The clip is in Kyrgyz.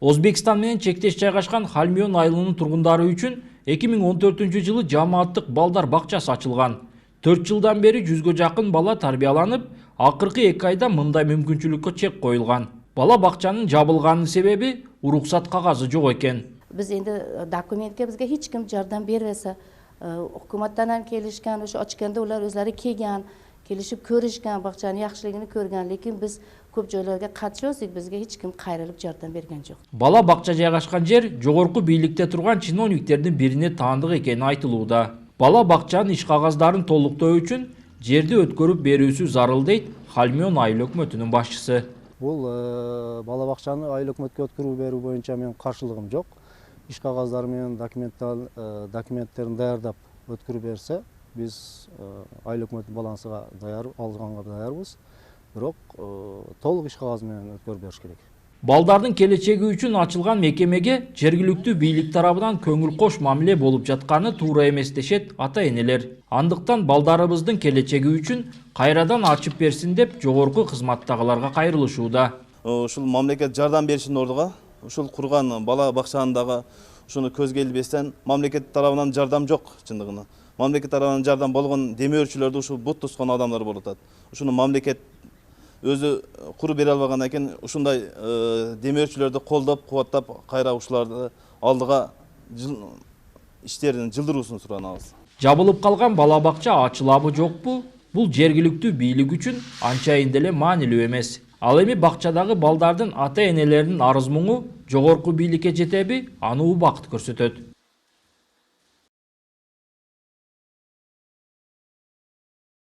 Өзбекстан менен чектеш жайгашкан Халмион айылынын тургундары үчүн 2014-жылы жамааттык балдар бакчасы ачылган. 4 жылдан бери 100гө жакын бала тарбияланып, акыркы 2 айда мындай мүмкүнчүлүккө чек коюлган. Бала бакчанын жабылганын себеби уруксат кагазы жок экен. Biz endi dokumentga bizga hech kim yordam bermasa, hukumatdan ham kelishgan, o'sha ochganda ular o'zlari kelgan, kelishib ko'rishgan, bog'chani yaxshiligini ko'rgan, lekin biz ko'p joylarga qatnashdik, bizga hech kim qayrilib yordam bergan yo'q. Bala бакча жайгашкан жер жогорку бийликте турган чиновниктердин бирине таандык экени айтылууда. Бала бакчанын иш кагаздарын толуктоо үчүн жерди өткөрүп берүүсү зарыл дейт Халмион айыл өкмөтүнүн башчысы. Бул бала бакчаны айыл өкмөткө өткөрүү берүү боюнча менин каршылыгым жок. Иш кагаздары менен документтерин даярдап өткөрүп берсе, биз айыл өкмөтүнүн балансыга алганга даярбыз. Бирок толук иш кагазы менен өткөрүп бериш керек. Балдардын келечеги үчүн ачылган мекемеге жергиликтүү бийлик тарабынан көңүл кош мамиле болуп жатканы туура эмес дешет ата-энелер. Андыктан балдарыбыздын келечеги үчүн кайрадан ачып берсин деп жогорку кызматтагыларга кайрылышууда. Ушул мамлекет жардам беришин ордуга ушул курган бала бакчанындагы ушуну көзгө илбестен мамлекет тарабынан жардам жок чындыгында. Мамлекет тарабынан жардам болгон демөөрчүлөрдү ушул бут тускан адамдар болуп атат. Ушуну мамлекет өзү куруп бере албаган экен, ушундай демөөрчүлөрдү колдоп, кубаттап, кайра ушуларды алдыга иштерин жылдыруусун суранабыз. Жабылып калган бала бакча ачылабы жокпу? Бул жергиликтүү бийлик үчүн анчайын деле маанилүү эмес. Ал эми бакчадагы балдардын ата-энелеринин арыз-муңу жогорку бийликке жетеби, аны убакыт көрсөтөт.